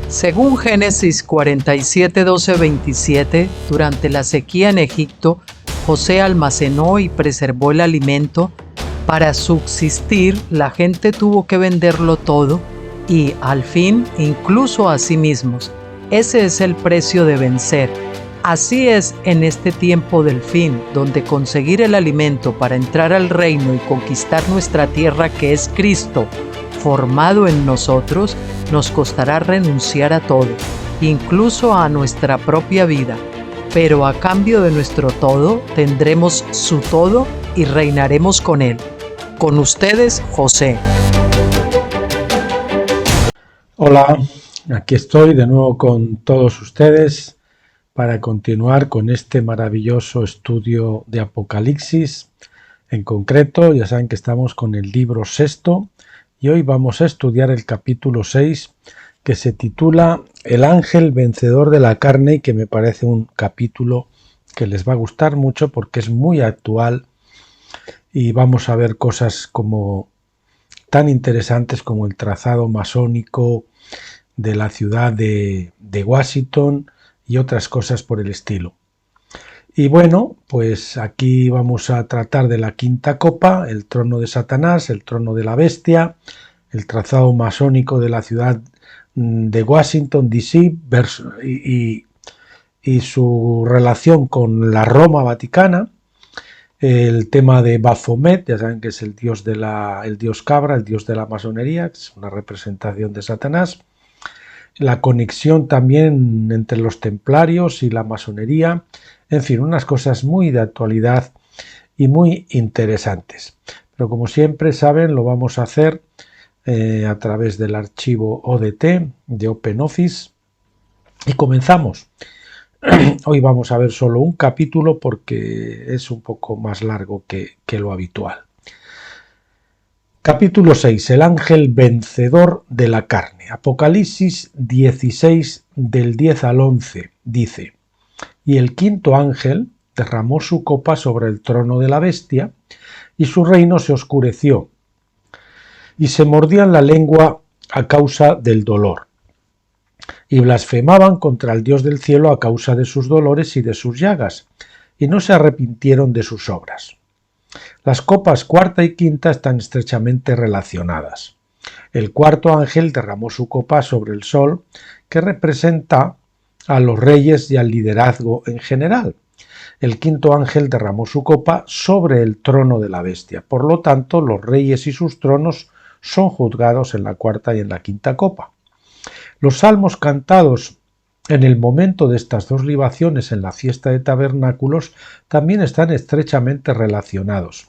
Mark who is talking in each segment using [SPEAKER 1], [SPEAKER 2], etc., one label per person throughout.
[SPEAKER 1] Según Génesis 47, 12, 27, durante la sequía en Egipto, José almacenó y preservó el alimento. Para subsistir, la gente tuvo que venderlo todo y, al fin, incluso a sí mismos. Ese es el precio de vencer. Así es en este tiempo del fin, donde conseguir el alimento para entrar al reino y conquistar nuestra tierra, que es Cristo, formado en nosotros, nos costará renunciar a todo, incluso a nuestra propia vida. Pero a cambio de nuestro todo, tendremos su todo y reinaremos con él. Con ustedes, José.
[SPEAKER 2] Hola, aquí estoy de nuevo con todos ustedes para continuar con este maravilloso estudio de Apocalipsis. En concreto, ya saben que estamos con el libro sexto y hoy vamos a estudiar el capítulo 6, que se titula El ángel vencedor de la carne, y que me parece un capítulo que les va a gustar mucho porque es muy actual y vamos a ver cosas como tan interesantes como el trazado masónico de la ciudad de Washington y otras cosas por el estilo. Y bueno, pues aquí vamos a tratar de la quinta copa, el trono de Satanás, el trono de la bestia, el trazado masónico de la ciudad de Washington, D.C. y su relación con la Roma Vaticana, el tema de Baphomet, ya saben que es el dios cabra, el dios de la masonería, que es una representación de Satanás, la conexión también entre los templarios y la masonería, en fin, unas cosas muy de actualidad y muy interesantes. Pero como siempre saben, lo vamos a hacer a través del archivo ODT de OpenOffice y comenzamos. Hoy vamos a ver solo un capítulo porque es un poco más largo que lo habitual. Capítulo 6. El ángel vencedor de la carne. Apocalipsis 16 del 10 al 11 dice: Y el quinto ángel derramó su copa sobre el trono de la bestia, y su reino se oscureció, y se mordían la lengua a causa del dolor, y blasfemaban contra el Dios del cielo a causa de sus dolores y de sus llagas, y no se arrepintieron de sus obras. Las copas cuarta y quinta están estrechamente relacionadas. El cuarto ángel derramó su copa sobre el sol, que representa a los reyes y al liderazgo en general. El quinto ángel derramó su copa sobre el trono de la bestia. Por lo tanto, los reyes y sus tronos son juzgados en la cuarta y en la quinta copa. Los salmos cantados en el momento de estas dos libaciones en la fiesta de tabernáculos también están estrechamente relacionados.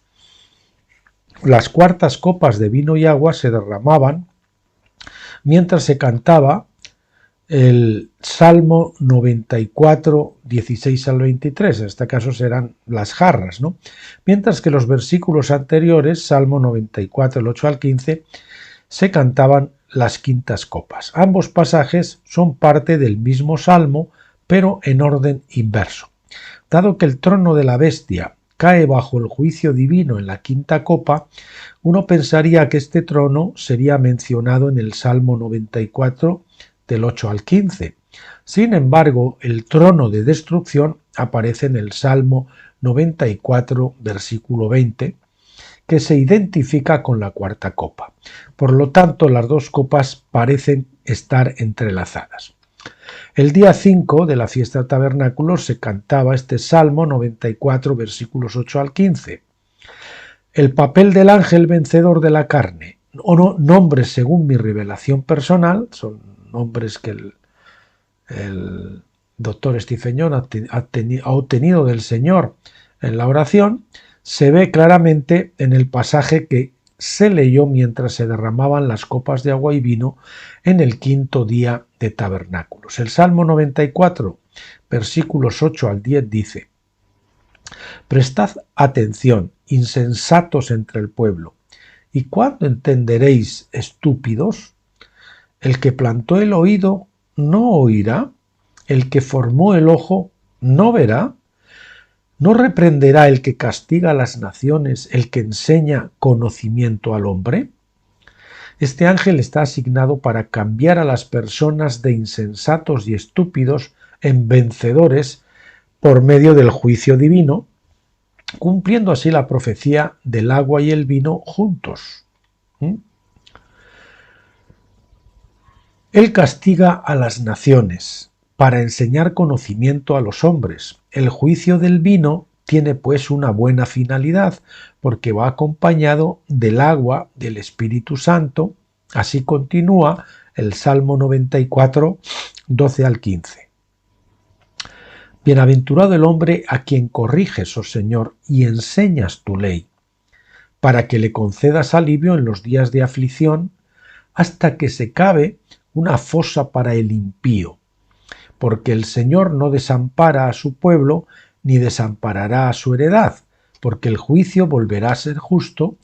[SPEAKER 2] Las cuartas copas de vino y agua se derramaban mientras se cantaba el Salmo 94, 16 al 23, en este caso serán las jarras, ¿no? Mientras que los versículos anteriores, Salmo 94, el 8 al 15, se cantaban las quintas copas. Ambos pasajes son parte del mismo salmo, pero en orden inverso. Dado que el trono de la bestia cae bajo el juicio divino en la quinta copa, uno pensaría que este trono sería mencionado en el Salmo 94 del 8 al 15. Sin embargo, el trono de destrucción aparece en el Salmo 94, versículo 20, que se identifica con la cuarta copa. Por lo tanto, las dos copas parecen estar entrelazadas. El día 5 de la fiesta de tabernáculos se cantaba este Salmo 94, versículos 8 al 15. El papel del ángel vencedor de la carne, o nombres según mi revelación personal, son nombres que el doctor Stephen Young ha obtenido del Señor en la oración, se ve claramente en el pasaje que se leyó mientras se derramaban las copas de agua y vino en el quinto día de tabernáculos. El Salmo 94, versículos 8 al 10 dice: Prestad atención, insensatos entre el pueblo, ¿y cuándo entenderéis, estúpidos? El que plantó el oído no oirá, el que formó el ojo no verá. ¿No reprenderá el que castiga a las naciones, el que enseña conocimiento al hombre? Este ángel está asignado para cambiar a las personas de insensatos y estúpidos en vencedores por medio del juicio divino, cumpliendo así la profecía del agua y el vino juntos. Él castiga a las naciones para enseñar conocimiento a los hombres. El juicio del vino tiene pues una buena finalidad, porque va acompañado del agua del Espíritu Santo. Así continúa el Salmo 94, 12 al 15. Bienaventurado el hombre a quien corriges, oh Señor, y enseñas tu ley, para que le concedas alivio en los días de aflicción, hasta que se cabe una fosa para el impío, porque el Señor no desampara a su pueblo, ni desamparará a su heredad, porque el juicio volverá a ser justo,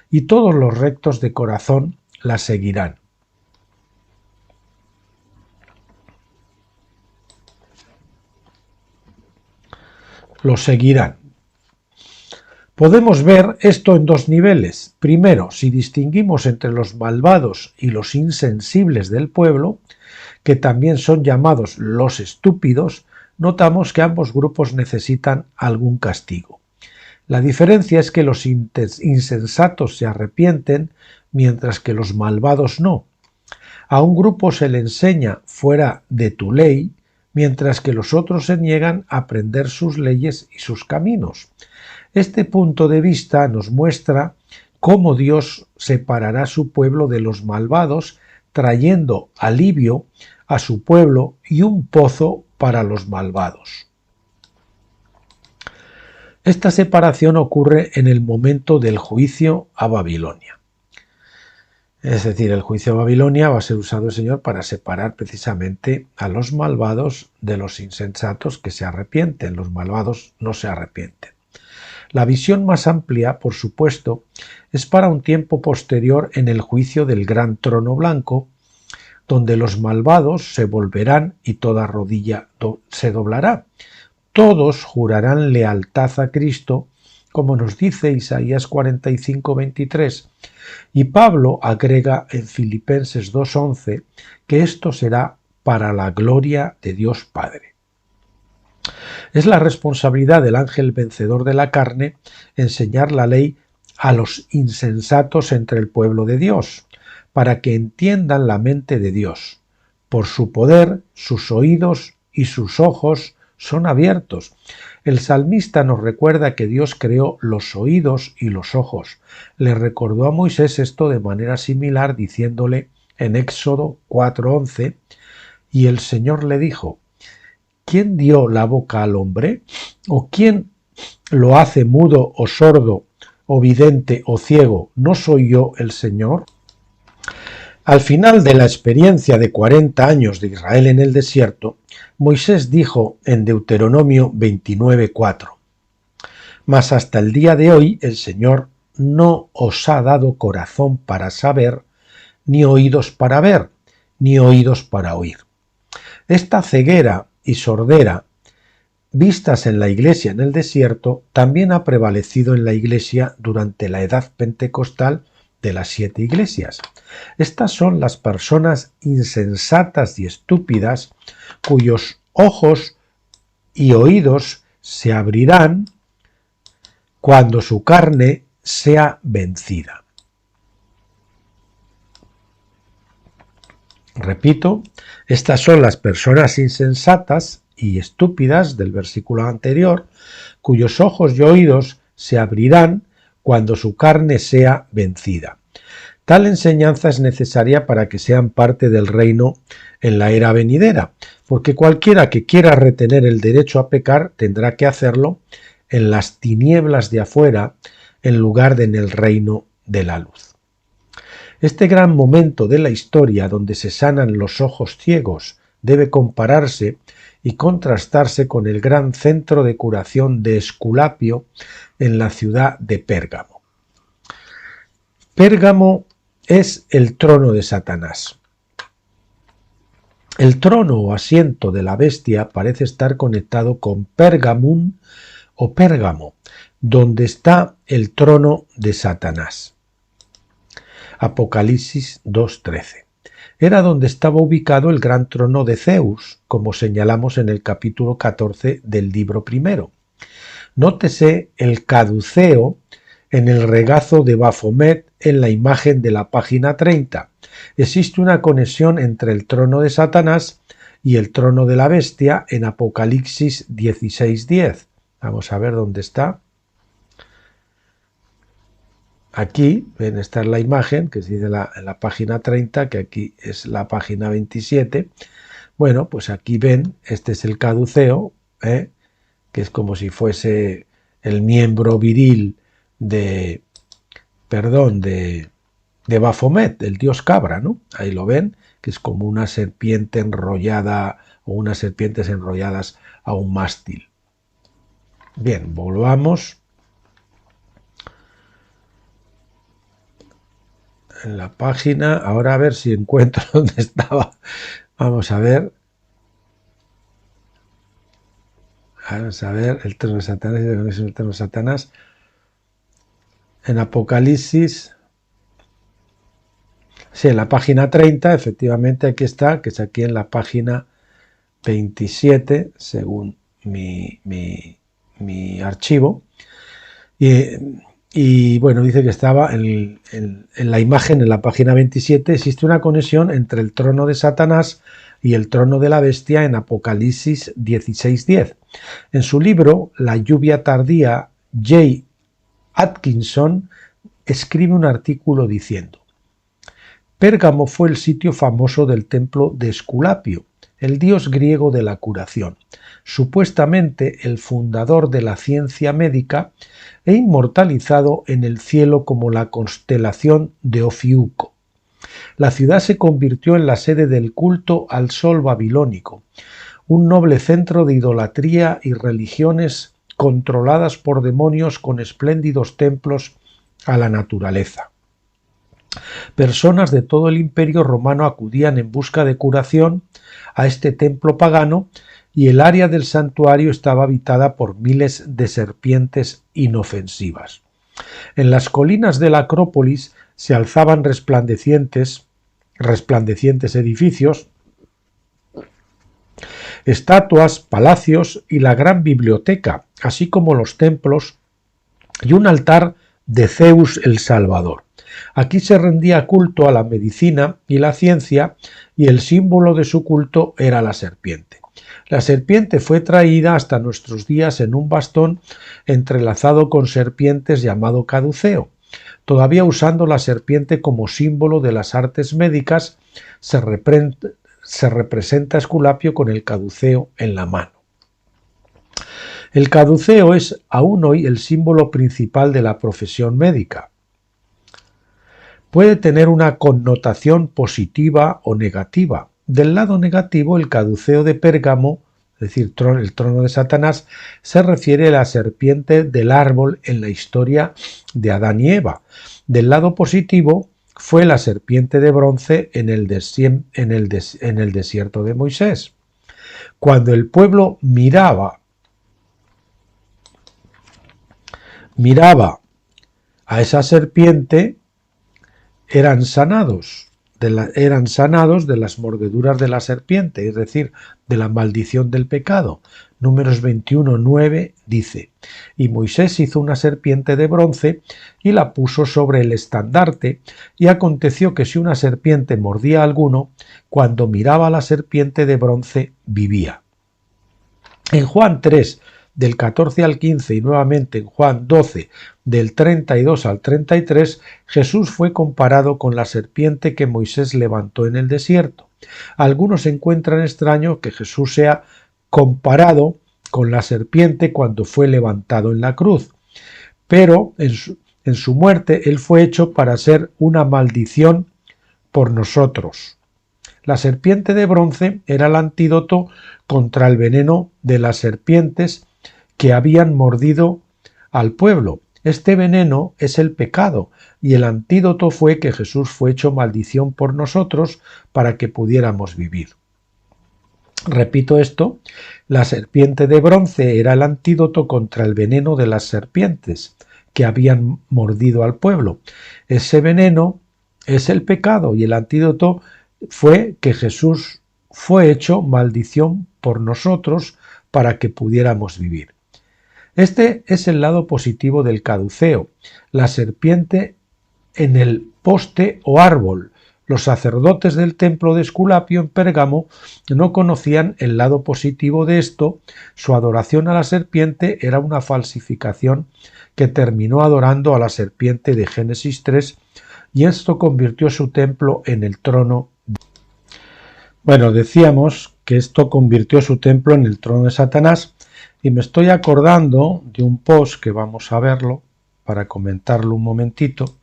[SPEAKER 2] y todos los rectos de corazón la seguirán. Lo seguirán. Podemos ver esto en dos niveles. Primero, si distinguimos entre los malvados y los insensibles del pueblo, que también son llamados los estúpidos, notamos que ambos grupos necesitan algún castigo. La diferencia es que los insensatos se arrepienten, mientras que los malvados no. A un grupo se le enseña fuera de tu ley, mientras que los otros se niegan a aprender sus leyes y sus caminos. Este punto de vista nos muestra cómo Dios separará su pueblo de los malvados, trayendo alivio a su pueblo y un pozo para los malvados. Esta separación ocurre en el momento del juicio a Babilonia. Es decir, el juicio a Babilonia va a ser usado el Señor para separar precisamente a los malvados de los insensatos que se arrepienten. Los malvados no se arrepienten. La visión más amplia, por supuesto, es para un tiempo posterior en el juicio del gran trono blanco, donde los malvados se volverán y toda rodilla se doblará. Todos jurarán lealtad a Cristo, como nos dice Isaías 45, 23, y Pablo agrega en Filipenses 2:11 que esto será para la gloria de Dios Padre. Es la responsabilidad del ángel vencedor de la carne enseñar la ley a los insensatos entre el pueblo de Dios, para que entiendan la mente de Dios. Por su poder, sus oídos y sus ojos son abiertos. El salmista nos recuerda que Dios creó los oídos y los ojos. Le recordó a Moisés esto de manera similar, diciéndole en Éxodo 4:11, y el Señor le dijo: ¿quién dio la boca al hombre? ¿O quién lo hace mudo o sordo o vidente o ciego? ¿No soy yo el Señor? Al final de la experiencia de 40 años de Israel en el desierto, Moisés dijo en Deuteronomio 29:4: mas hasta el día de hoy el Señor no os ha dado corazón para saber, ni oídos para ver, ni oídos para oír. Esta ceguera y sordera vistas en la Iglesia en el desierto también ha prevalecido en la Iglesia durante la edad pentecostal de las 7 iglesias. Estas son las personas insensatas y estúpidas cuyos ojos y oídos se abrirán cuando su carne sea vencida. Repito, estas son las personas insensatas y estúpidas del versículo anterior, cuyos ojos y oídos se abrirán cuando su carne sea vencida. Tal enseñanza es necesaria para que sean parte del reino en la era venidera, porque cualquiera que quiera retener el derecho a pecar tendrá que hacerlo en las tinieblas de afuera en lugar de en el reino de la luz. Este gran momento de la historia donde se sanan los ojos ciegos debe compararse y contrastarse con el gran centro de curación de Esculapio en la ciudad de Pérgamo. Pérgamo es el trono de Satanás. El trono o asiento de la bestia parece estar conectado con Pergamum o Pérgamo, donde está el trono de Satanás. Apocalipsis 2:13. Era donde estaba ubicado el gran trono de Zeus, como señalamos en el capítulo 14 del libro primero. Nótese el caduceo en el regazo de Baphomet en la imagen de la página 30. Existe una conexión entre el trono de Satanás y el trono de la bestia en Apocalipsis 16:10. Vamos a ver dónde está. Aquí, ven, esta es la imagen que se dice en la página 30, que aquí es la página 27. Bueno, pues aquí ven, este es el caduceo, que es como si fuese el miembro viril de Baphomet, el dios cabra, ¿no? Ahí lo ven, que es como una serpiente enrollada o unas serpientes enrolladas a un mástil. Bien, volvamos. En la página, ahora a ver si encuentro dónde estaba. Vamos a ver. Vamos a ver, el trono de Satanás, el trono de Satanás. En Apocalipsis, sí, en la página 30, efectivamente aquí está, que es aquí en la página 27, según mi archivo. Y bueno, dice que estaba en la imagen, en la página 27, existe una conexión entre el trono de Satanás y el trono de la bestia en Apocalipsis 16:10. En su libro La lluvia tardía, J. Atkinson escribe un artículo diciendo: Pérgamo fue el sitio famoso del templo de Esculapio, el dios griego de la curación, supuestamente el fundador de la ciencia médica e inmortalizado en el cielo como la constelación de Ofiuco. La ciudad se convirtió en la sede del culto al sol babilónico, un noble centro de idolatría y religiones controladas por demonios con espléndidos templos a la naturaleza. Personas de todo el imperio romano acudían en busca de curación a este templo pagano y el área del santuario estaba habitada por miles de serpientes inofensivas. En las colinas de la Acrópolis se alzaban resplandecientes edificios, estatuas, palacios y la gran biblioteca, así como los templos y un altar de Zeus el Salvador. Aquí se rendía culto a la medicina y la ciencia, y el símbolo de su culto era la serpiente. La serpiente fue traída hasta nuestros días en un bastón entrelazado con serpientes llamado caduceo. Todavía usando la serpiente como símbolo de las artes médicas, se representa a Esculapio con el caduceo en la mano. El caduceo es aún hoy el símbolo principal de la profesión médica. Puede tener una connotación positiva o negativa. Del lado negativo, el caduceo de Pérgamo, es decir, el trono de Satanás, se refiere a la serpiente del árbol en la historia de Adán y Eva. Del lado positivo, fue la serpiente de bronce en el desierto de Moisés. Cuando el pueblo miraba a esa serpiente, eran sanados de las mordeduras de la serpiente, es decir, de la maldición del pecado. Números 21:9 dice: Y Moisés hizo una serpiente de bronce y la puso sobre el estandarte, y aconteció que si una serpiente mordía a alguno, cuando miraba a la serpiente de bronce vivía. En Juan 3, del 14 al 15 y nuevamente en Juan 12, del 32 al 33, Jesús fue comparado con la serpiente que Moisés levantó en el desierto. Algunos encuentran extraño que Jesús sea comparado con la serpiente cuando fue levantado en la cruz, pero en su muerte él fue hecho para ser una maldición por nosotros. La serpiente de bronce era el antídoto contra el veneno de las serpientes que habían mordido al pueblo. Este veneno es el pecado, y el antídoto fue que Jesús fue hecho maldición por nosotros para que pudiéramos vivir. Repito esto: la serpiente de bronce era el antídoto contra el veneno de las serpientes que habían mordido al pueblo. Ese veneno es el pecado, y el antídoto fue que Jesús fue hecho maldición por nosotros para que pudiéramos vivir. Este es el lado positivo del caduceo, la serpiente en el poste o árbol. Los sacerdotes del templo de Esculapio en Pérgamo no conocían el lado positivo de esto. Su adoración a la serpiente era una falsificación que terminó adorando a la serpiente de Génesis 3, y esto convirtió su templo en el trono. Bueno, decíamos que esto convirtió su templo en el trono de Satanás, y me estoy acordando de un post que vamos a verlo para comentarlo un momentito,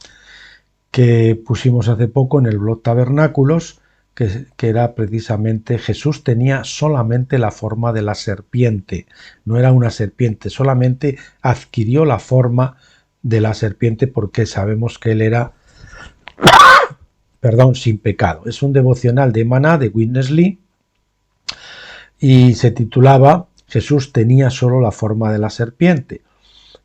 [SPEAKER 2] que pusimos hace poco en el blog Tabernáculos, que era precisamente: Jesús tenía solamente la forma de la serpiente, no era una serpiente, solamente adquirió la forma de la serpiente porque sabemos que él era sin pecado. Es un devocional de Maná, de Witness Lee, y se titulaba Jesús tenía solo la forma de la serpiente,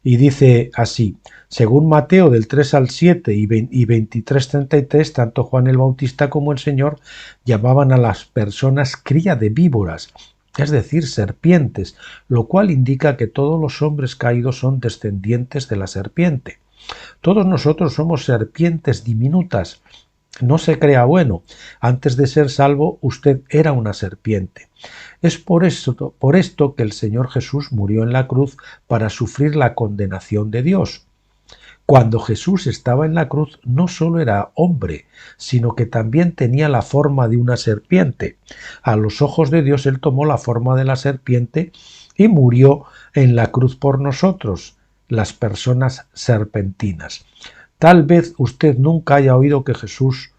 [SPEAKER 2] y dice así: según Mateo del 3 al 7 y 23:33, tanto Juan el Bautista como el Señor llamaban a las personas cría de víboras, es decir, serpientes, lo cual indica que todos los hombres caídos son descendientes de la serpiente. Todos nosotros somos serpientes diminutas. No se crea bueno. Antes de ser salvo, usted era una serpiente. Es por esto que el Señor Jesús murió en la cruz, para sufrir la condenación de Dios. Cuando Jesús estaba en la cruz, no solo era hombre, sino que también tenía la forma de una serpiente. A los ojos de Dios, él tomó la forma de la serpiente y murió en la cruz por nosotros, las personas serpentinas. Tal vez usted nunca haya oído que Jesús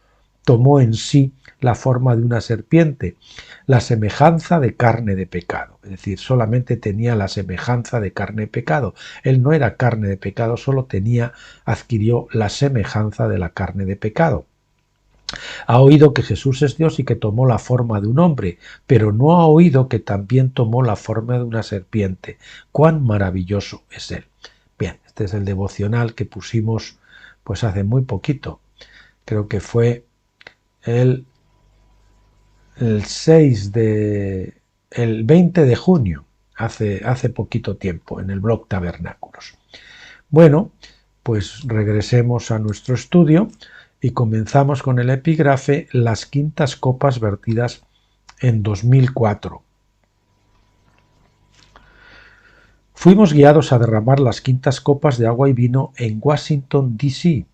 [SPEAKER 2] tomó en sí la forma de una serpiente, la semejanza de carne de pecado. Es decir, solamente tenía la semejanza de carne de pecado. Él no era carne de pecado, solo adquirió la semejanza de la carne de pecado. Ha oído que Jesús es Dios y que tomó la forma de un hombre, pero no ha oído que también tomó la forma de una serpiente. ¡Cuán maravilloso es él! Bien, este es el devocional que pusimos pues hace muy poquito. Creo que fue el 20 de junio, hace poquito tiempo, en el blog Tabernáculos. Bueno, pues regresemos a nuestro estudio y comenzamos con el epígrafe Las quintas copas vertidas en 2004. Fuimos guiados a derramar las quintas copas de agua y vino en Washington, D.C.,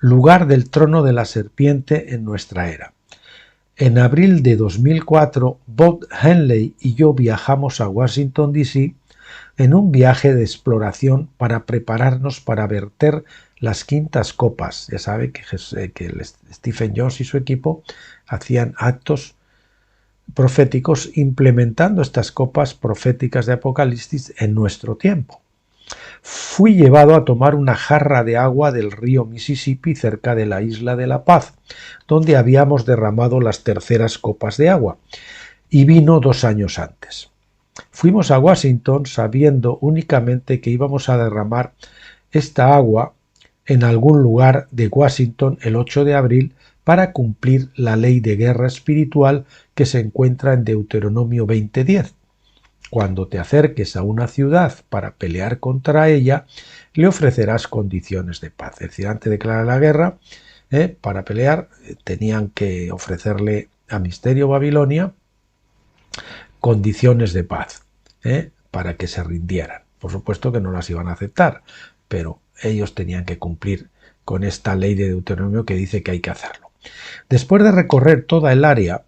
[SPEAKER 2] lugar del trono de la serpiente en nuestra era. En abril de 2004, Bob Henley y yo viajamos a Washington, D.C. en un viaje de exploración para prepararnos para verter las quintas copas. Ya sabe que Stephen Jones y su equipo hacían actos proféticos implementando estas copas proféticas de Apocalipsis en nuestro tiempo. Fui llevado a tomar una jarra de agua del río Mississippi cerca de la Isla de la Paz, donde habíamos derramado las terceras copas de agua, y vino 2 años antes. Fuimos a Washington sabiendo únicamente que íbamos a derramar esta agua en algún lugar de Washington el 8 de abril para cumplir la ley de guerra espiritual que se encuentra en Deuteronomio 20:10. Cuando te acerques a una ciudad para pelear contra ella, le ofrecerás condiciones de paz. Es decir, antes de declarar la guerra, para pelear, tenían que ofrecerle a Misterio Babilonia condiciones de paz, para que se rindieran. Por supuesto que no las iban a aceptar, pero ellos tenían que cumplir con esta ley de Deuteronomio que dice que hay que hacerlo. Después de recorrer toda el área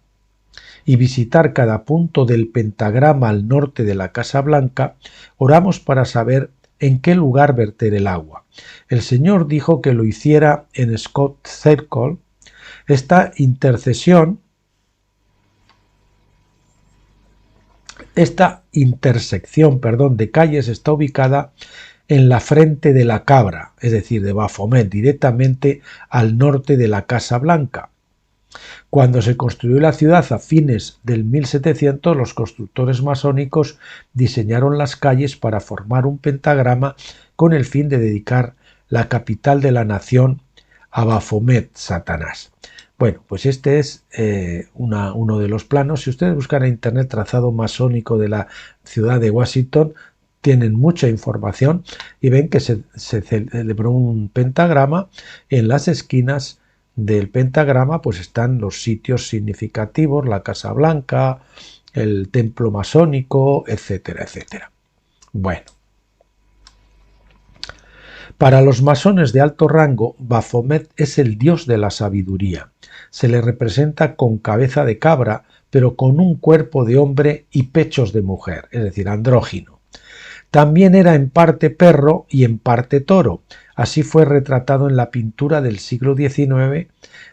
[SPEAKER 2] y visitar cada punto del pentagrama al norte de la Casa Blanca, oramos para saber en qué lugar verter el agua. El Señor dijo que lo hiciera en Scott Circle. Esta intersección de calles está ubicada en la frente de la Cabra, es decir, de Baphomet, directamente al norte de la Casa Blanca. Cuando se construyó la ciudad a fines del 1700, los constructores masónicos diseñaron las calles para formar un pentagrama con el fin de dedicar la capital de la nación a Baphomet, Satanás. Bueno, pues este es uno de los planos. Si ustedes buscan en internet trazado masónico de la ciudad de Washington, tienen mucha información y ven que se celebró un pentagrama. En las esquinas del pentagrama pues están los sitios significativos, la Casa Blanca, el templo masónico, etcétera, etcétera. Bueno. Para los masones de alto rango, Baphomet es el dios de la sabiduría. Se le representa con cabeza de cabra, pero con un cuerpo de hombre y pechos de mujer, es decir, andrógino. También era en parte perro y en parte toro. Así fue retratado en la pintura del siglo XIX,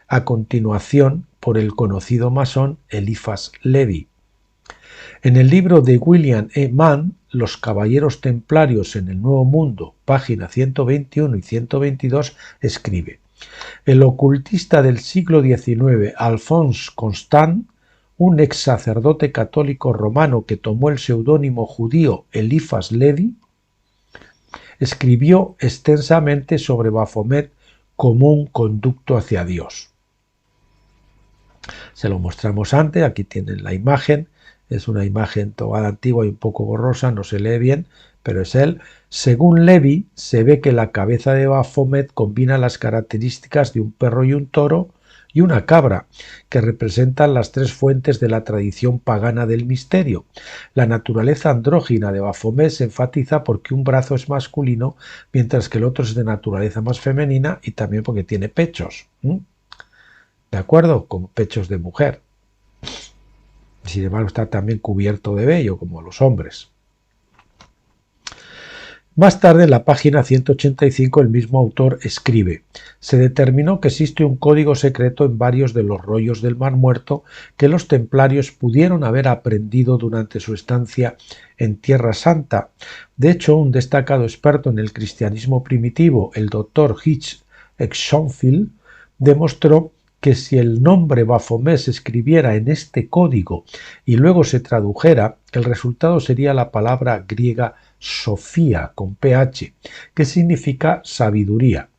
[SPEAKER 2] a continuación por el conocido masón Eliphas Levi. En el libro de William E. Mann, Los Caballeros Templarios en el Nuevo Mundo, página 121 y 122, escribe: el ocultista del siglo XIX, Alphonse Constant, un ex sacerdote católico romano que tomó el seudónimo judío Eliphas Levi, escribió extensamente sobre Baphomet como un conducto hacia Dios. Se lo mostramos antes, aquí tienen la imagen. Es una imagen toda antigua y un poco borrosa, no se lee bien, pero es él. Según Levi, se ve que la cabeza de Baphomet combina las características de un perro y un toro y una cabra, que representan las tres fuentes de la tradición pagana del misterio. La naturaleza andrógina de Baphomet se enfatiza porque un brazo es masculino, mientras que el otro es de naturaleza más femenina y también porque tiene pechos. ¿De acuerdo? Con pechos de mujer. Sin embargo, está también cubierto de vello, como los hombres. Más tarde, en la página 185, el mismo autor escribe: se determinó que existe un código secreto en varios de los rollos del Mar Muerto que los templarios pudieron haber aprendido durante su estancia en Tierra Santa. De hecho, un destacado experto en el cristianismo primitivo, el Dr. Hitch Schoenfield, demostró que si el nombre Baphomet se escribiera en este código y luego se tradujera, el resultado sería la palabra griega Sofía, con PH, que significa sabiduría.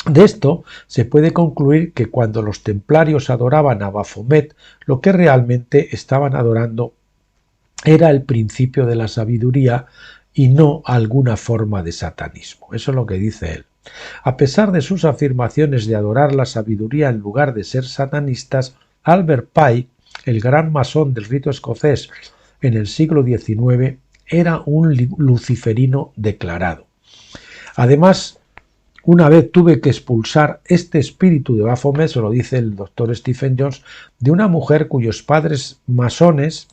[SPEAKER 2] De esto se puede concluir que cuando los templarios adoraban a Baphomet, lo que realmente estaban adorando era el principio de la sabiduría y no alguna forma de satanismo. Eso es lo que dice él. A pesar de sus afirmaciones de adorar la sabiduría en lugar de ser satanistas, Albert Pike, el gran masón del rito escocés en el siglo XIX, era un luciferino declarado. Además, una vez tuve que expulsar este espíritu de Baphomet, se lo dice el doctor Stephen Jones, de una mujer cuyos padres masones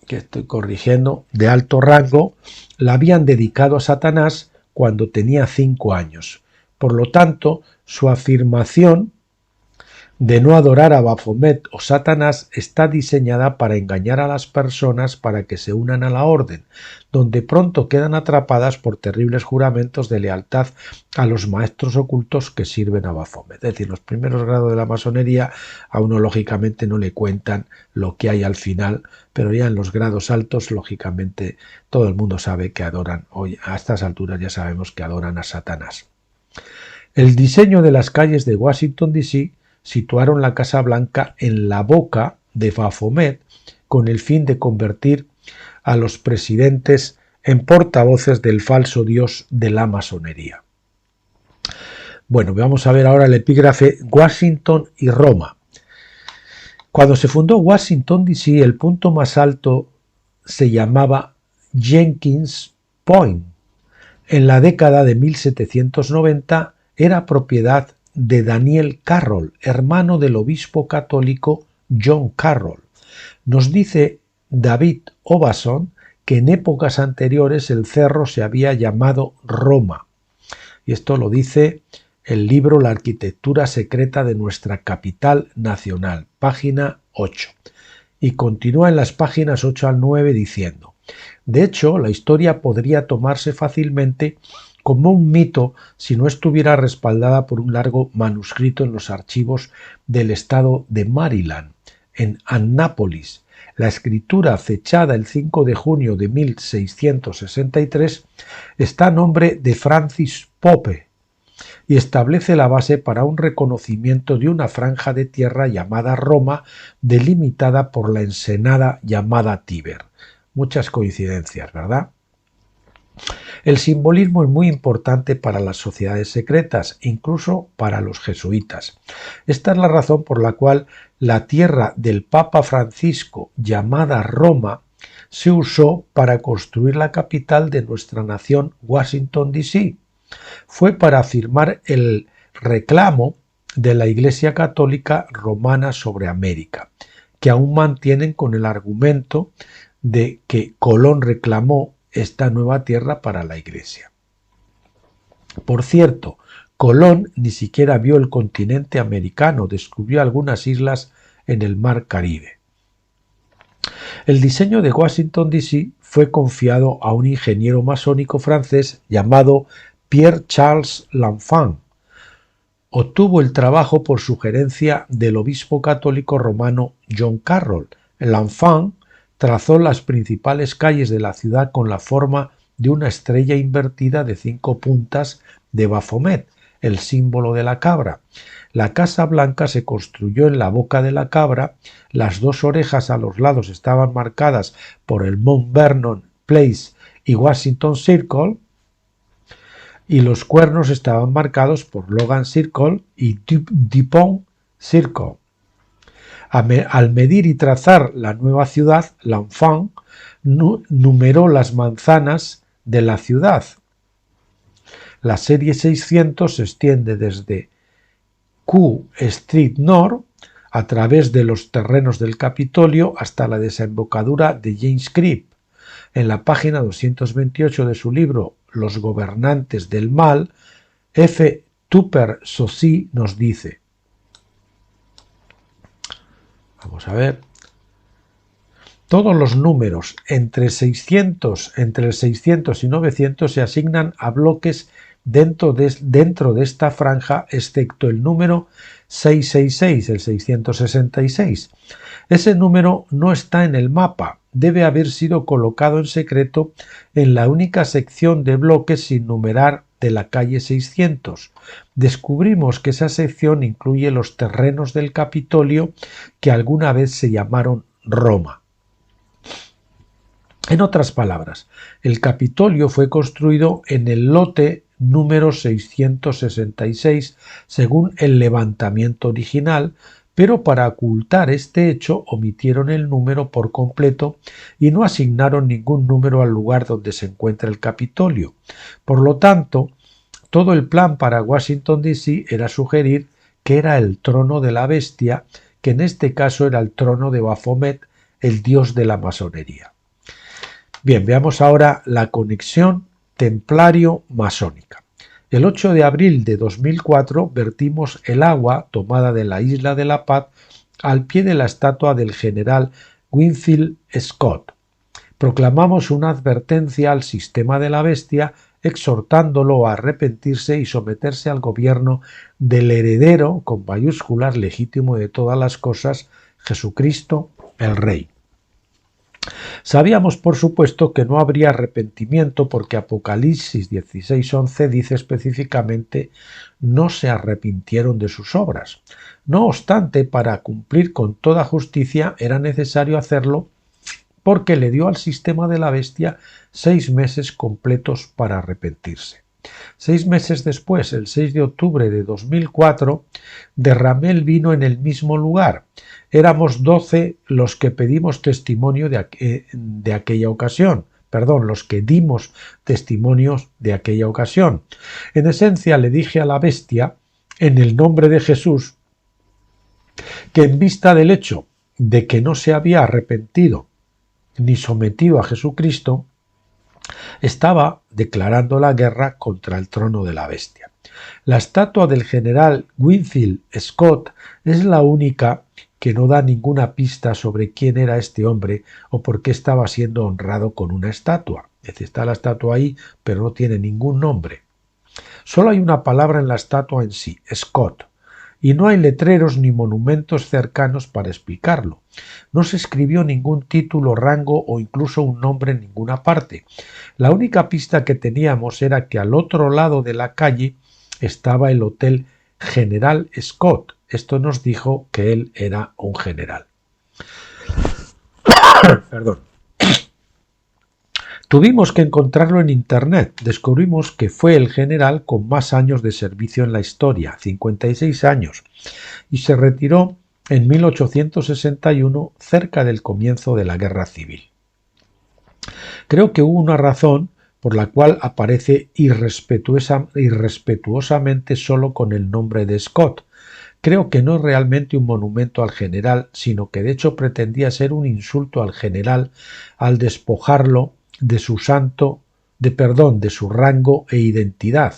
[SPEAKER 2] que estoy corrigiendo, de alto rango, la habían dedicado a Satanás cuando tenía 5 años. Por lo tanto, su afirmación de no adorar a Baphomet o Satanás está diseñada para engañar a las personas para que se unan a la orden, donde pronto quedan atrapadas por terribles juramentos de lealtad a los maestros ocultos que sirven a Baphomet. Es decir, los primeros grados de la masonería a uno lógicamente no le cuentan lo que hay al final, pero ya en los grados altos lógicamente todo el mundo sabe que adoran, hoy a estas alturas ya sabemos que adoran a Satanás. El diseño de las calles de Washington D.C. situaron la Casa Blanca en la boca de Baphomet con el fin de convertir a los presidentes en portavoces del falso dios de la masonería. Bueno, vamos a ver ahora el epígrafe Washington y Roma. Cuando se fundó Washington D.C., el punto más alto se llamaba Jenkins Point. En la década de 1790 era propiedad de Daniel Carroll, hermano del obispo católico John Carroll. Nos dice David Ovason que en épocas anteriores el cerro se había llamado Roma. Y esto lo dice el libro La arquitectura secreta de nuestra capital nacional, página 8. Y continúa en las páginas 8 al 9 diciendo: de hecho, la historia podría tomarse fácilmente como un mito si no estuviera respaldada por un largo manuscrito en los archivos del estado de Maryland, en Annapolis, La escritura fechada el 5 de junio de 1663 está a nombre de Francis Pope y establece la base para un reconocimiento de una franja de tierra llamada Roma, delimitada por la ensenada llamada Tíber. Muchas coincidencias, ¿verdad? El simbolismo es muy importante para las sociedades secretas, incluso para los jesuitas. Esta es la razón por la cual la tierra del Papa Francisco, llamada Roma, se usó para construir la capital de nuestra nación, Washington, D.C. Fue para afirmar el reclamo de la Iglesia Católica Romana sobre América, que aún mantienen con el argumento de que Colón reclamó esta nueva tierra para la Iglesia. Por cierto, Colón ni siquiera vio el continente americano, descubrió algunas islas en el Mar Caribe. El diseño de Washington, D.C. fue confiado a un ingeniero masónico francés llamado Pierre-Charles L'Enfant. Obtuvo el trabajo por sugerencia del obispo católico romano John Carroll. L'Enfant trazó las principales calles de la ciudad con la forma de una estrella invertida de 5 puntas de Baphomet, el símbolo de la cabra. La Casa Blanca se construyó en la boca de la cabra, las 2 orejas a los lados estaban marcadas por el Mount Vernon Place y Washington Circle, y los cuernos estaban marcados por Logan Circle y Dupont Circle. Al medir y trazar la nueva ciudad, L'Enfant numeró las manzanas de la ciudad. La serie 600 se extiende desde Q Street North a través de los terrenos del Capitolio hasta la desembocadura de James Creek. En la página 228 de su libro Los gobernantes del mal, F. Tupper Saussure nos dice: vamos a ver. Todos los números entre el 600 y 900 se asignan a bloques dentro de esta franja, excepto el número 666, el 666. Ese número no está en el mapa, debe haber sido colocado en secreto en la única sección de bloques sin numerar de la calle 600. Descubrimos que esa sección incluye los terrenos del Capitolio que alguna vez se llamaron Roma. En otras palabras, el Capitolio fue construido en el lote número 666 según el levantamiento original, pero para ocultar este hecho omitieron el número por completo y no asignaron ningún número al lugar donde se encuentra el Capitolio. Por lo tanto, todo el plan para Washington, D.C. era sugerir que era el trono de la bestia, que en este caso era el trono de Baphomet, el dios de la masonería. Bien, veamos ahora la conexión templario-masónica. El 8 de abril de 2004 vertimos el agua tomada de la Isla de la Paz al pie de la estatua del general Winfield Scott. Proclamamos una advertencia al sistema de la bestia, exhortándolo a arrepentirse y someterse al gobierno del heredero, con mayúsculas, legítimo de todas las cosas, Jesucristo el Rey. Sabíamos, por supuesto, que no habría arrepentimiento porque Apocalipsis 16:11 dice específicamente: no se arrepintieron de sus obras. No obstante, para cumplir con toda justicia era necesario hacerlo porque le dio al sistema de la bestia 6 meses completos para arrepentirse. 6 meses después, el 6 de octubre de 2004, derramé el vino en el mismo lugar. Éramos 12 los que pedimos testimonio de aquella ocasión. Los que dimos testimonios de aquella ocasión. En esencia, le dije a la bestia, en el nombre de Jesús, que en vista del hecho de que no se había arrepentido ni sometido a Jesucristo, estaba declarando la guerra contra el trono de la bestia. La estatua del general Winfield Scott es la única que no da ninguna pista sobre quién era este hombre o por qué estaba siendo honrado con una estatua. Es decir, está la estatua ahí, pero no tiene ningún nombre. Solo hay una palabra en la estatua en sí, Scott, y no hay letreros ni monumentos cercanos para explicarlo. No se escribió ningún título, rango o incluso un nombre en ninguna parte. La única pista que teníamos era que al otro lado de la calle estaba el Hotel General Scott. Esto nos dijo que él era un general. Perdón. Tuvimos que encontrarlo en internet. Descubrimos que fue el general con más años de servicio en la historia, 56 años, y se retiró en 1861, cerca del comienzo de la Guerra Civil. Creo que hubo una razón por la cual aparece irrespetuosamente solo con el nombre de Scott. Creo que no es realmente un monumento al general, sino que de hecho pretendía ser un insulto al general al despojarlo de su de su rango e identidad.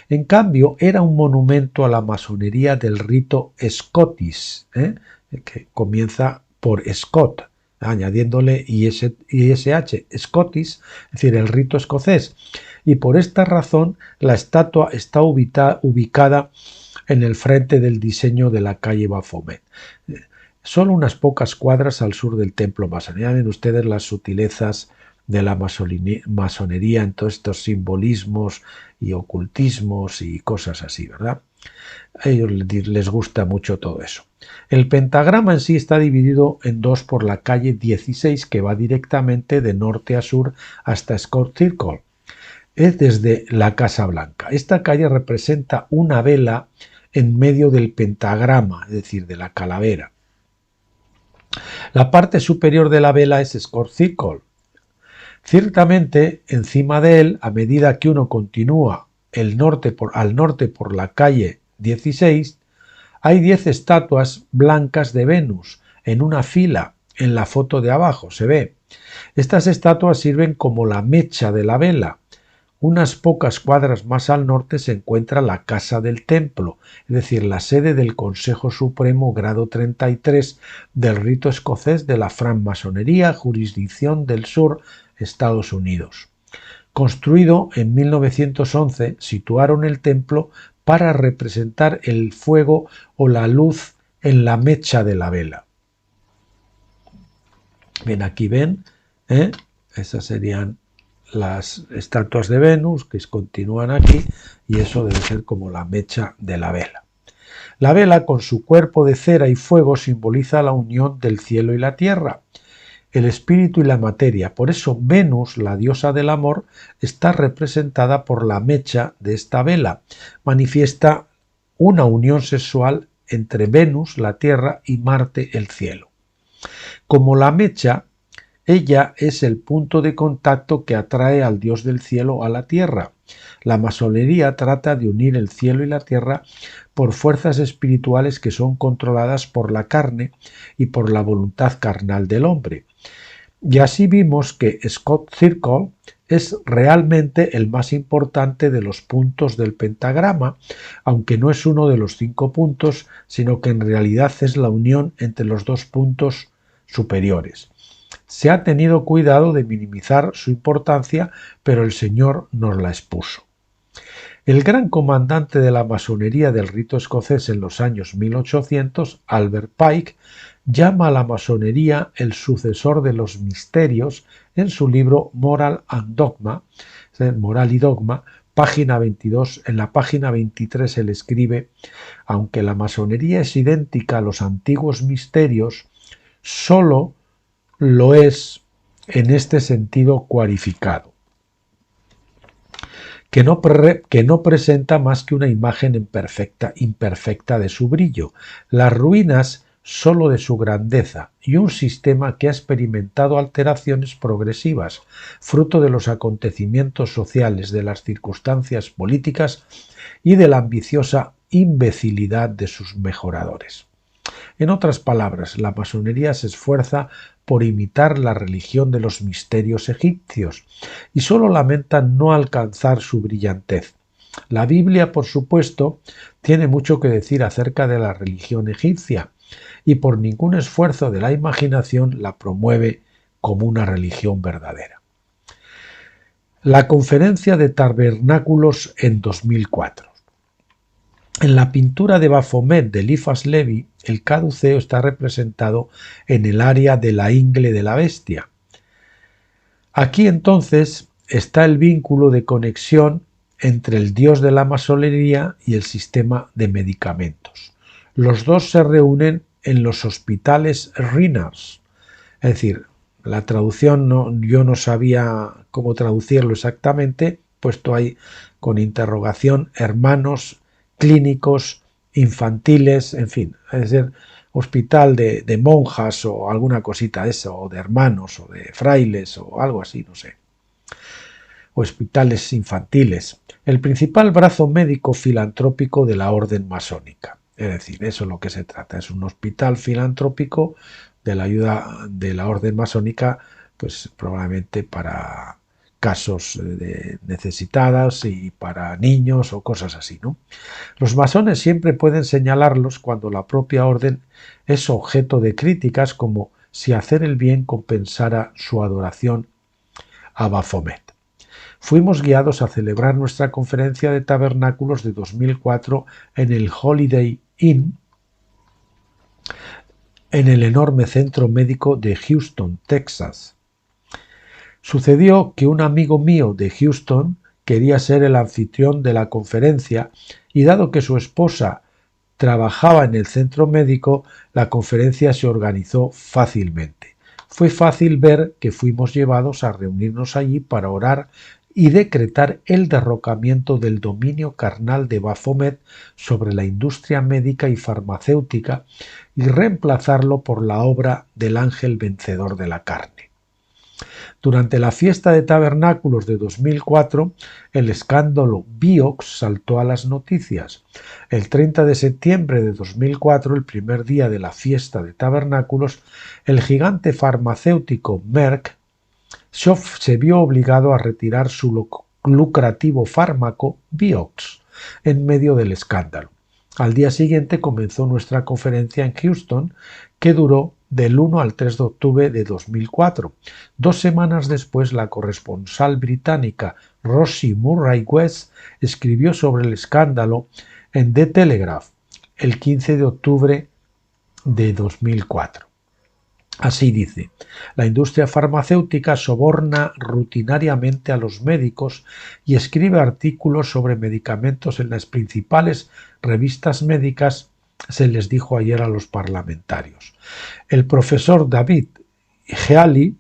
[SPEAKER 2] En cambio, era un monumento a la masonería del rito Scotis, que comienza por Scott, añadiéndole ISH, Scotis, es decir, el rito escocés. Y por esta razón, la estatua está ubicada en el frente del diseño de la calle Baphomet. Solo unas pocas cuadras al sur del templo masónico. Ya ven ustedes las sutilezas de la masonería en todos estos simbolismos y ocultismos y cosas así, ¿verdad? A ellos les gusta mucho todo eso. El pentagrama en sí está dividido en dos por la calle 16, que va directamente de norte a sur hasta Scott Circle. Es desde la Casa Blanca. Esta calle representa una vela en medio del pentagrama, es decir, de la calavera. La parte superior de la vela es Scott Circle. Ciertamente, encima de él, a medida que uno continúa al norte por la calle 16, hay 10 estatuas blancas de Venus en una fila. En la foto de abajo se ve. Estas estatuas sirven como la mecha de la vela. Unas pocas cuadras más al norte se encuentra la Casa del Templo, es decir, la sede del Consejo Supremo grado 33 del rito escocés de la francmasonería, jurisdicción del sur, Estados Unidos. Construido en 1911, situaron el templo para representar el fuego o la luz en la mecha de la vela. Bien, aquí ven, esas serían las estatuas de Venus que continúan aquí, y eso debe ser como la mecha de la vela. La vela, con su cuerpo de cera y fuego, simboliza la unión del cielo y la tierra, el espíritu y la materia. Por eso Venus, la diosa del amor, está representada por la mecha de esta vela. Manifiesta una unión sexual entre Venus, la tierra, y Marte, el cielo. Como la mecha, ella es el punto de contacto que atrae al dios del cielo a la tierra. La masonería trata de unir el cielo y la tierra por fuerzas espirituales que son controladas por la carne y por la voluntad carnal del hombre. Y así vimos que Scott Circle es realmente el más importante de los puntos del pentagrama, aunque no es uno de los 5 puntos, sino que en realidad es la unión entre los 2 puntos superiores. Se ha tenido cuidado de minimizar su importancia, pero el Señor nos la expuso. El gran comandante de la masonería del rito escocés en los años 1800, Albert Pike, llama a la masonería el sucesor de los misterios en su libro Moral and Dogma, Moral y Dogma, página 22. En la página 23 él escribe: aunque la masonería es idéntica a los antiguos misterios, solo lo es en este sentido cualificado, que no presenta más que una imagen imperfecta de su brillo, las ruinas solo de su grandeza, y un sistema que ha experimentado alteraciones progresivas, fruto de los acontecimientos sociales, de las circunstancias políticas y de la ambiciosa imbecilidad de sus mejoradores. En otras palabras, la masonería se esfuerza por imitar la religión de los misterios egipcios y solo lamenta no alcanzar su brillantez. La Biblia, por supuesto, tiene mucho que decir acerca de la religión egipcia y por ningún esfuerzo de la imaginación la promueve como una religión verdadera. La Conferencia de Tabernáculos en 2004. En la pintura de Baphomet de Eliphas Levi, el caduceo está representado en el área de la ingle de la bestia. Aquí entonces está el vínculo de conexión entre el dios de la masonería y el sistema de medicamentos. Los dos se reúnen en los hospitales Rinars, es decir, la traducción yo no sabía cómo traducirlo exactamente, puesto ahí con interrogación hermanos clínicos infantiles, en fin, es decir, hospital de monjas o alguna cosita de eso, o de hermanos o de frailes o algo así, no sé, o hospitales infantiles, el principal brazo médico filantrópico de la orden masónica. Es decir, eso es lo que se trata, es un hospital filantrópico de la ayuda de la orden masónica, pues probablemente para casos necesitados y para niños o cosas así, ¿no? Los masones siempre pueden señalarlos cuando la propia orden es objeto de críticas, como si hacer el bien compensara su adoración a Baphomet. Fuimos guiados a celebrar nuestra conferencia de tabernáculos de 2004 en el Holiday Inn, en el enorme centro médico de Houston, Texas. Sucedió que un amigo mío de Houston quería ser el anfitrión de la conferencia y dado que su esposa trabajaba en el centro médico, la conferencia se organizó fácilmente. Fue fácil ver que fuimos llevados a reunirnos allí para orar y decretar el derrocamiento del dominio carnal de Baphomet sobre la industria médica y farmacéutica y reemplazarlo por la obra del ángel vencedor de la carne. Durante la fiesta de tabernáculos de 2004, el escándalo Vioxx saltó a las noticias. El 30 de septiembre de 2004, el primer día de la fiesta de tabernáculos, el gigante farmacéutico Merck se vio obligado a retirar su lucrativo fármaco Vioxx en medio del escándalo. Al día siguiente comenzó nuestra conferencia en Houston, que duró del 1 al 3 de octubre de 2004. 2 semanas después, la corresponsal británica Rosie Murray West escribió sobre el escándalo en The Telegraph el 15 de octubre de 2004. Así dice: la industria farmacéutica soborna rutinariamente a los médicos y escribe artículos sobre medicamentos en las principales revistas médicas, se les dijo ayer a los parlamentarios. El profesor David Healy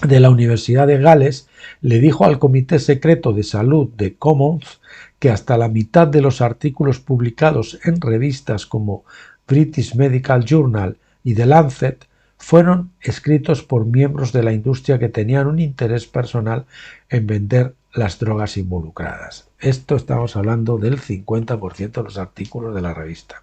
[SPEAKER 2] de la Universidad de Gales le dijo al Comité Secreto de Salud de Commons que hasta la mitad de los artículos publicados en revistas como British Medical Journal y The Lancet fueron escritos por miembros de la industria que tenían un interés personal en vender las drogas involucradas. Esto estamos hablando del 50% de los artículos de la revista.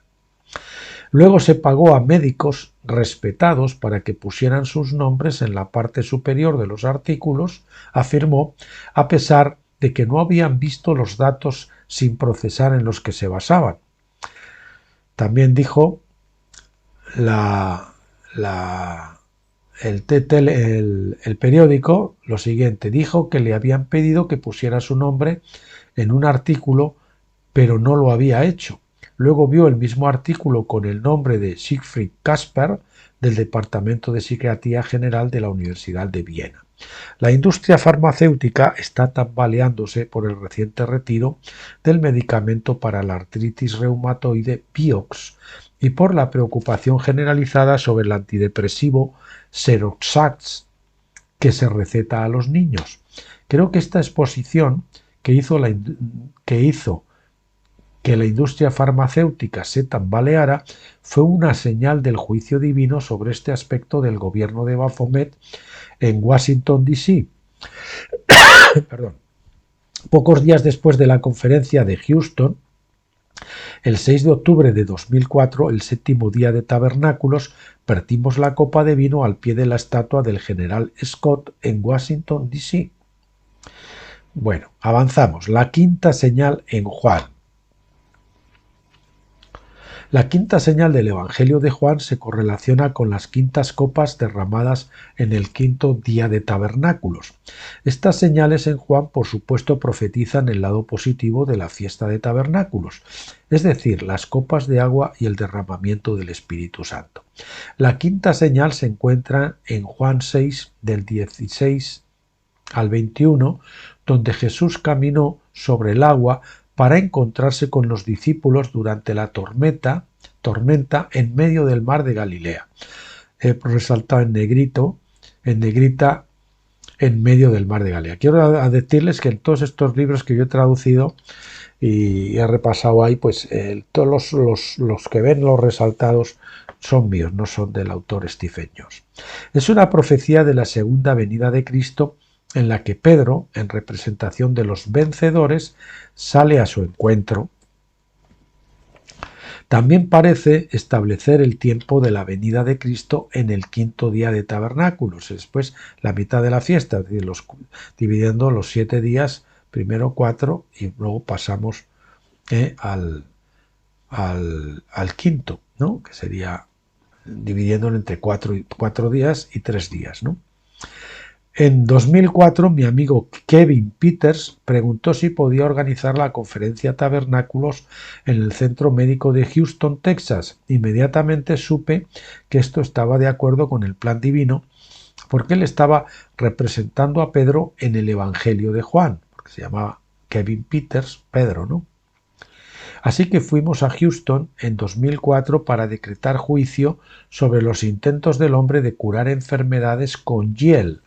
[SPEAKER 2] Luego se pagó a médicos respetados para que pusieran sus nombres en la parte superior de los artículos, afirmó, a pesar de que no habían visto los datos sin procesar en los que se basaban. También dijo el periódico lo siguiente: dijo que le habían pedido que pusiera su nombre en un artículo, pero no lo había hecho. Luego vio el mismo artículo con el nombre de Siegfried Kasper, del Departamento de Psiquiatría General de la Universidad de Viena. La industria farmacéutica está tambaleándose por el reciente retiro del medicamento para la artritis reumatoide Vioxx y por la preocupación generalizada sobre el antidepresivo Seroxat que se receta a los niños. Creo que esta exposición que hizo que la industria farmacéutica se tambaleara fue una señal del juicio divino sobre este aspecto del gobierno de Baphomet en Washington, D.C. Perdón. Pocos días después de la conferencia de Houston, el 6 de octubre de 2004, el séptimo día de tabernáculos, vertimos la copa de vino al pie de la estatua del general Scott en Washington, D.C. Bueno, avanzamos. La quinta señal en Juan. La quinta señal del Evangelio de Juan se correlaciona con las quintas copas derramadas en el quinto día de tabernáculos. Estas señales en Juan, por supuesto, profetizan el lado positivo de la fiesta de tabernáculos, es decir, las copas de agua y el derramamiento del Espíritu Santo. La quinta señal se encuentra en Juan 6, del 16 al 21, donde Jesús caminó sobre el agua para encontrarse con los discípulos durante la tormenta en medio del mar de Galilea. He resaltado en negrita, en medio del mar de Galilea. Quiero decirles que en todos estos libros que yo he traducido y he repasado ahí, pues todos los que ven los resaltados son míos, no son del autor Stephen Jones. Es una profecía de la segunda venida de Cristo, en la que Pedro, en representación de los vencedores, sale a su encuentro. También parece establecer el tiempo de la venida de Cristo en el quinto día de tabernáculos, después la mitad de la fiesta, es decir, dividiendo los 7 días, primero 4 y luego pasamos al quinto, ¿no? Que sería dividiéndolo entre 4 días y 3 días, ¿no? En 2004, mi amigo Kevin Peters preguntó si podía organizar la conferencia Tabernáculos en el Centro Médico de Houston, Texas. Inmediatamente supe que esto estaba de acuerdo con el plan divino, porque él estaba representando a Pedro en el Evangelio de Juan, porque se llamaba Kevin Peters, Pedro, ¿no? Así que fuimos a Houston en 2004 para decretar juicio sobre los intentos del hombre de curar enfermedades con hiel,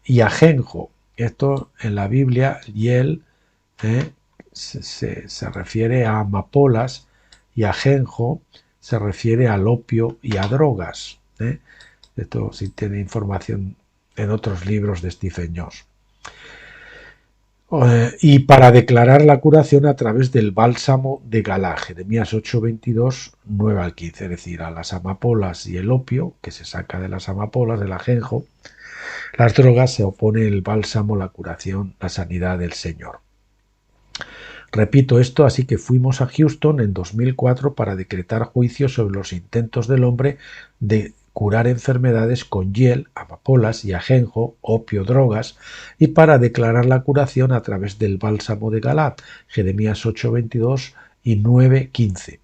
[SPEAKER 2] y ajenjo. Esto en la Biblia, hiel, se refiere a amapolas, y ajenjo se refiere al opio y a drogas. Esto sí tiene información en otros libros de Stephen Jones. Y para declarar la curación a través del bálsamo de Galá, Jeremías 8:22, 9 al 15, es decir, a las amapolas y el opio, que se saca de las amapolas, del ajenjo. Las drogas se opone el bálsamo, la curación, la sanidad del Señor. Repito esto, así que fuimos a Houston en 2004 para decretar juicio sobre los intentos del hombre de curar enfermedades con hiel, amapolas y ajenjo, opio, drogas, y para declarar la curación a través del bálsamo de Galad, Jeremías 8:22 y 9:15.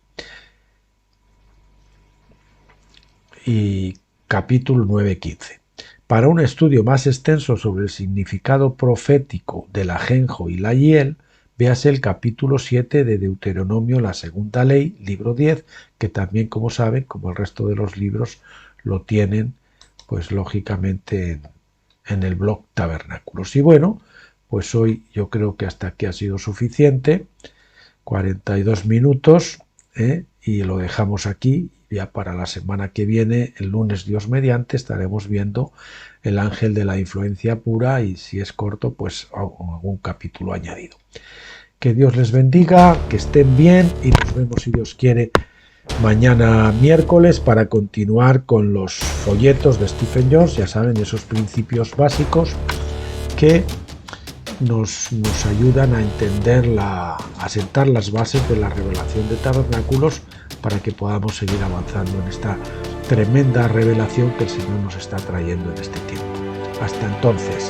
[SPEAKER 2] Y capítulo 9:15. Para un estudio más extenso sobre el significado profético del ajenjo y la hiel, véase el capítulo 7 de Deuteronomio, la segunda ley, libro 10, que también, como saben, como el resto de los libros, lo tienen, pues lógicamente, en el blog Tabernáculos. Y bueno, pues hoy yo creo que hasta aquí ha sido suficiente, 42 minutos, y lo dejamos aquí. Ya para la semana que viene, el lunes, Dios mediante, estaremos viendo el ángel de la influencia pura, y si es corto, pues algún capítulo añadido. Que Dios les bendiga, que estén bien, y nos vemos, si Dios quiere, mañana miércoles para continuar con los folletos de Stephen Jones, ya saben, esos principios básicos que nos ayudan a entender, a sentar las bases de la revelación de Tabernáculos, para que podamos seguir avanzando en esta tremenda revelación que el Señor nos está trayendo en este tiempo. Hasta entonces.